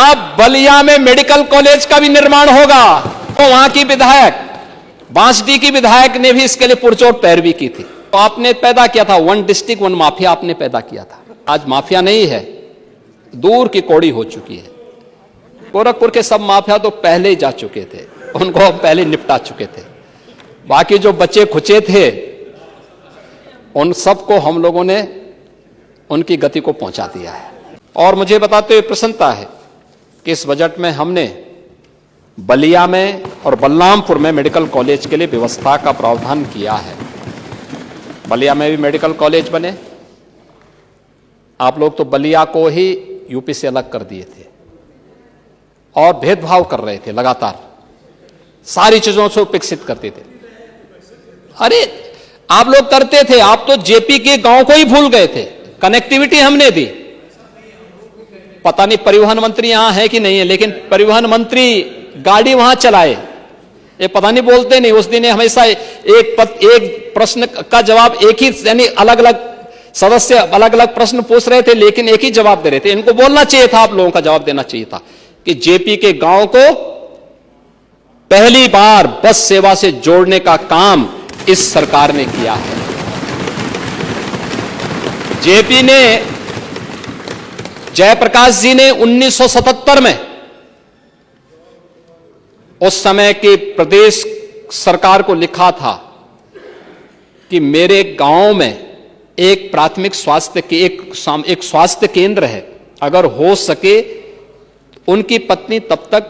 अब बलिया में medical college का भी निर्माण होगा। तो वहां की विधायक, बांसडी की विधायक ने भी इसके लिए पुरजोर पैरवी की थी। तो आपने पैदा किया था वन डिस्ट्रिक्ट वन माफिया, आपने पैदा किया था। आज माफिया नहीं है, दूर की कौड़ी हो चुकी है। गोरखपुर के सब माफिया तो पहले ही जा चुके थे, उनको पहले निपटा चुके थे। बाकी जो बच्चे खुचे थे उन सबको हम लोगों ने उनकी गति को पहुंचा दिया है। और मुझे बताते हुए प्रसन्नता है कि इस बजट में हमने बलिया में और बलरामपुर में मेडिकल कॉलेज के लिए व्यवस्था का प्रावधान किया है। बलिया में भी मेडिकल कॉलेज बने। आप लोग तो बलिया को ही यूपी से अलग कर दिए थे और भेदभाव कर रहे थे, लगातार सारी चीजों से उपेक्षित करते थे। अरे आप लोग करते थे, आप तो जेपी के गांव को ही भूल गए थे। कनेक्टिविटी हमने दी। पता नहीं परिवहन मंत्री यहां है कि नहीं है, लेकिन परिवहन मंत्री गाड़ी वहां चलाए, ये पता नहीं बोलते नहीं। उस दिन हमेशा एक प्रश्न का जवाब एक ही, यानी अलग अलग सदस्य अलग अलग प्रश्न पूछ रहे थे लेकिन एक ही जवाब दे रहे थे। इनको बोलना चाहिए था, आप लोगों का जवाब देना चाहिए था कि जेपी के गांव को पहली बार बस सेवा से जोड़ने का काम इस सरकार ने किया है। जेपी ने, जयप्रकाश जी ने 1977 में उस समय की प्रदेश सरकार को लिखा था कि मेरे गांव में एक प्राथमिक स्वास्थ्य के एक स्वास्थ्य केंद्र है, अगर हो सके, उनकी पत्नी तब तक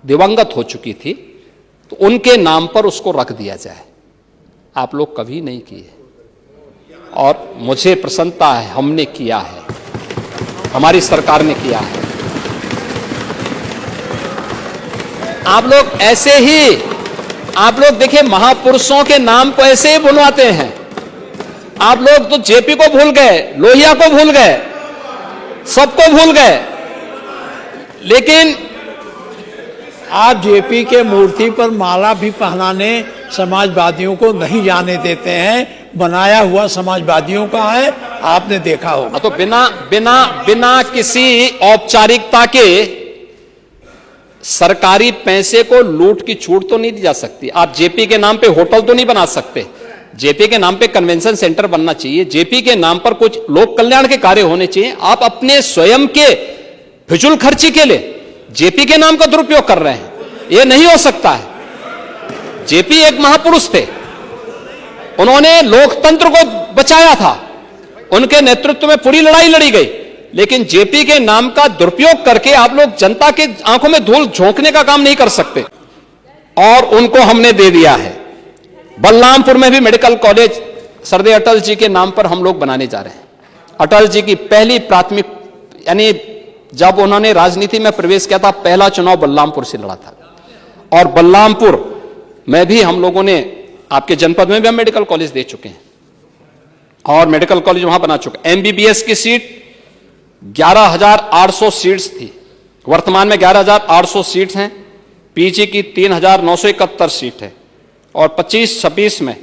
दिवंगत हो चुकी थी, तो उनके नाम पर उसको रख दिया जाए। आप लोग कभी नहीं किए और मुझे प्रसन्नता है हमने किया है, हमारी सरकार ने किया है। आप लोग ऐसे ही, आप लोग देखिए महापुरुषों के नाम को ऐसे ही बुलवाते हैं। आप लोग तो जेपी को भूल गए, लोहिया को भूल गए, सबको भूल गए। लेकिन आप जेपी के मूर्ति पर माला भी पहनाने समाजवादियों को नहीं जाने देते हैं। बनाया हुआ समाजवादियों का है, आपने देखा होगा। तो बिना किसी औपचारिकता के सरकारी पैसे को लूट की छूट तो नहीं दी जा सकती। आप जेपी के नाम पे होटल तो नहीं बना सकते, जेपी के नाम पे कन्वेंशन सेंटर बनना चाहिए, जेपी के नाम पर कुछ लोक कल्याण के कार्य होने चाहिए। आप अपने स्वयं के फिजूल खर्ची के लिए जेपी के नाम का दुरुपयोग कर रहे हैं, यह नहीं हो सकता है। जेपी एक महापुरुष थे, उन्होंने लोकतंत्र को बचाया था, उनके नेतृत्व में पूरी लड़ाई लड़ी गई। लेकिन जेपी के नाम का दुरुपयोग करके आप लोग जनता के आंखों में धूल झोंकने का काम नहीं कर सकते, और उनको हमने दे दिया है। बलरामपुर में भी मेडिकल कॉलेज सरदार अटल जी के नाम पर हम लोग बनाने जा रहे हैं। अटल जी की पहली प्राथमिक, यानी जब उन्होंने राजनीति में प्रवेश किया था, पहला चुनाव बलरामपुर से लड़ा था। और बलरामपुर में भी हम लोगों ने, आपके जनपद में भी हम मेडिकल कॉलेज दे चुके हैं और मेडिकल कॉलेज वहां बना चुके। एमबीबीएस की सीट 11,800 सीट्स थी, वर्तमान में 11,800 सीट्स हैं। पीजी की 3,971 सीट है और 25-26 में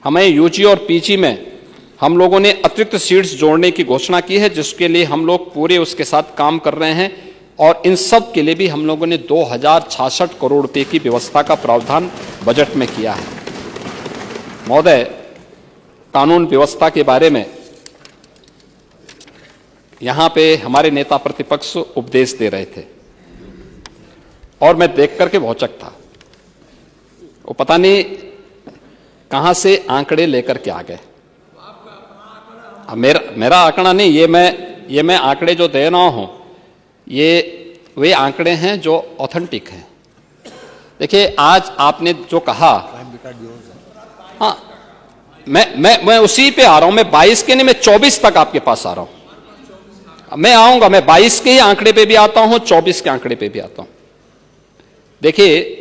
हमें यूजी और पीजी में हम लोगों ने अतिरिक्त सीट्स जोड़ने की घोषणा की है, जिसके लिए हम लोग पूरे उसके साथ काम कर रहे हैं। और इन सब के लिए भी हम लोगों ने 2,066 करोड़ रुपए की व्यवस्था का प्रावधान बजट में किया है। महोदय, कानून व्यवस्था के बारे में यहां पे हमारे नेता प्रतिपक्ष उपदेश दे रहे थे और मैं देख करके भौचक था। वो पता नहीं कहां से आंकड़े लेकर के आ गए। मेरा आंकड़ा नहीं, ये मैं आंकड़े जो दे रहा हूं, ये वे आंकड़े हैं जो ऑथेंटिक हैं। देखिए, आज आपने जो कहा, हाँ, मैं उसी पे आ रहा हूं। मैं 22 के नहीं, मैं 24 तक आपके पास आ रहा हूं। मैं आऊंगा, मैं 22 के ही आंकड़े पे भी आता हूं, 24 के आंकड़े पे भी आता हूं। देखिए,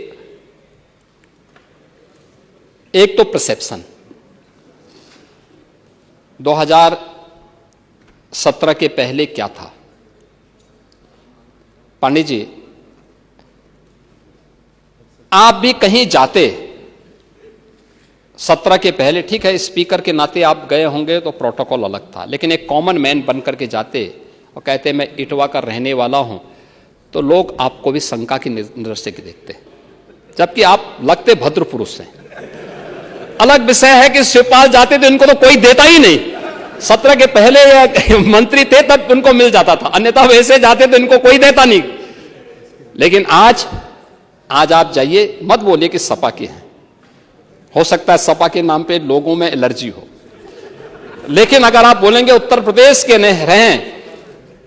एक तो परसेप्शन 2017 के पहले क्या था। पांडे जी, आप भी कहीं जाते 17 के पहले, ठीक है स्पीकर के नाते आप गए होंगे तो प्रोटोकॉल अलग था, लेकिन एक कॉमन मैन बनकर के जाते और कहते मैं इटवा का रहने वाला हूं, तो लोग आपको भी शंका की नजर से देखते हैं, जबकि आप लगते भद्र पुरुष हैं। अलग विषय है कि शिवपाल जाते तो इनको तो कोई देता ही नहीं। 17 के पहले मंत्री थे तब उनको मिल जाता था, अन्यथा वैसे जाते तो इनको कोई देता नहीं। लेकिन आज आप जाइए, मत बोलिए कि सपा के हैं। हो सकता है सपा के नाम पे लोगों में एलर्जी हो, लेकिन अगर आप बोलेंगे उत्तर प्रदेश के हैं,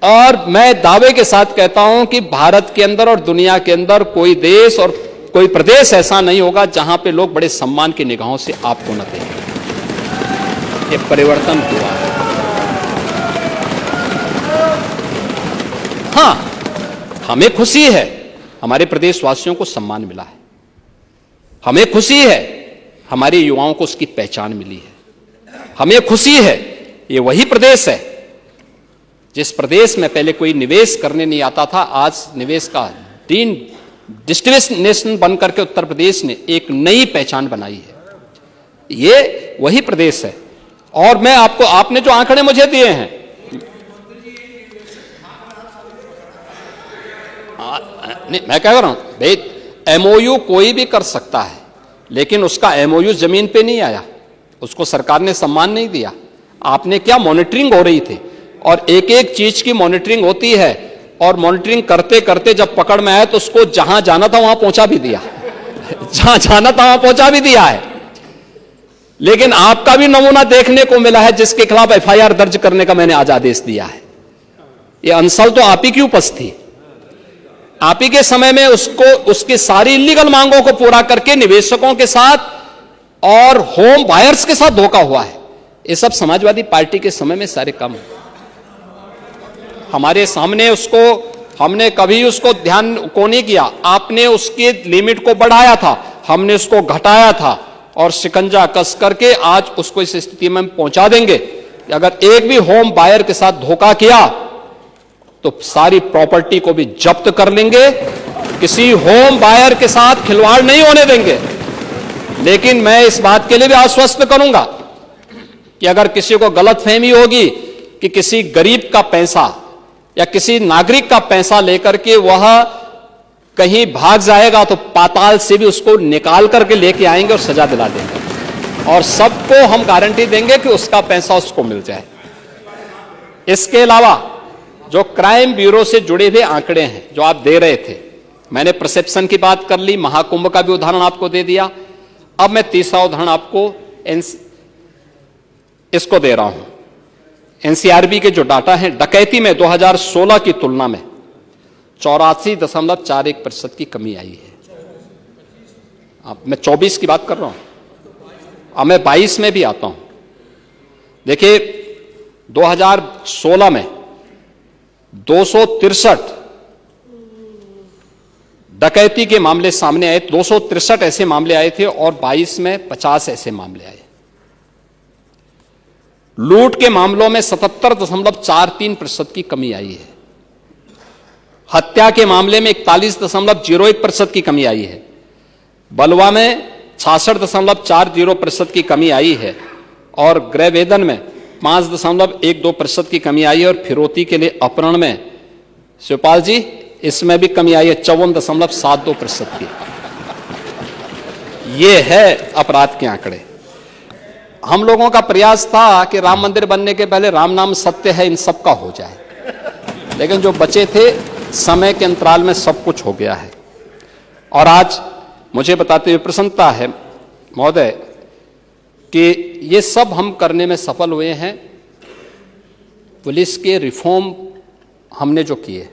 और मैं दावे के साथ कहता हूं कि भारत के अंदर और दुनिया के अंदर कोई देश और कोई प्रदेश ऐसा नहीं होगा जहां पे लोग बड़े सम्मान की निगाहों से आपको न देखें। ये परिवर्तन हुआ है। हां, हमें खुशी है, हमारे प्रदेशवासियों को सम्मान मिला है। हमें खुशी है, हमारे युवाओं को उसकी पहचान मिली है। हमें खुशी है, ये वही प्रदेश है जिस प्रदेश में पहले कोई निवेश करने नहीं आता था, आज निवेश का डेस्टिनेशन बनकर के उत्तर प्रदेश ने एक नई पहचान बनाई है। ये वही प्रदेश है। और मैं आपने जो आंकड़े मुझे दिए हैं, नहीं, मैं कह रहा हूं भाई, एमओयू कोई भी कर सकता है, लेकिन उसका एमओयू जमीन पे नहीं आया, उसको सरकार ने सम्मान नहीं दिया। आपने क्या, मॉनिटरिंग हो रही थी, और एक एक चीज की मॉनिटरिंग होती है, और मॉनिटरिंग करते करते जब पकड़ में आया तो उसको जहां जाना था वहां पहुंचा भी दिया, जहां जाना था वहां पहुंचा भी दिया है। लेकिन आपका भी नमूना देखने को मिला है, जिसके खिलाफ एफआईआर दर्ज करने का मैंने आज आदेश दिया है। ये अंसल तो आप ही की उपज थी, आप ही के समय में उसकी सारी इलीगल मांगों को पूरा करके निवेशकों के साथ और होम बायर्स के साथ धोखा हुआ है। ये सब समाजवादी पार्टी के समय में सारे काम हमारे सामने, हमने कभी उसको ध्यान को नहीं किया। आपने उसके लिमिट को बढ़ाया था, हमने उसको घटाया था, और शिकंजा कस करके आज उसको इस स्थिति में पहुंचा देंगे कि अगर एक भी होम बायर के साथ धोखा किया तो सारी प्रॉपर्टी को भी जब्त कर लेंगे। किसी होम बायर के साथ खिलवाड़ नहीं होने देंगे। लेकिन मैं इस बात के लिए भी आश्वस्त करूंगा कि अगर किसी को गलतफहमी होगी कि किसी गरीब का पैसा या किसी नागरिक का पैसा लेकर के वह कहीं भाग जाएगा, तो पाताल से भी उसको निकाल करके लेके आएंगे और सजा दिला देंगे, और सबको हम गारंटी देंगे कि उसका पैसा उसको मिल जाए। इसके अलावा जो क्राइम ब्यूरो से जुड़े हुए आंकड़े हैं जो आप दे रहे थे, मैंने परसेप्शन की बात कर ली, महाकुंभ का भी उदाहरण आपको दे दिया। अब मैं तीसरा उदाहरण आपको इसको दे रहा हूं। एनसीआरबी के जो डाटा हैं, डकैती में 2016 की तुलना में 84.41% की कमी आई है। अब मैं 24 की बात कर रहा हूं, अब मैं 22 में भी आता हूं। देखिए 2016 में 263 डकैती के मामले सामने आए, 263 ऐसे मामले आए थे, और 22 में 50 ऐसे मामले आए। लूट के मामलों में 77.43% की कमी आई है। हत्या के मामले में 41.01% की कमी आई है। बलवा में 66.40% की कमी आई है, और गृह वेदन में 5.12% की कमी आई है, और फिरौती के लिए अपहरण में शिवपाल जी इसमें भी कमी आई है 54.72% की। ये है अपराध के आंकड़े। हम लोगों का प्रयास था कि राम मंदिर बनने के पहले राम नाम सत्य है इन सब का हो जाए, लेकिन जो बचे थे समय के अंतराल में सब कुछ हो गया है। और आज मुझे बताते हुए प्रसन्नता है महोदय कि ये सब हम करने में सफल हुए हैं। पुलिस के रिफॉर्म हमने जो किए,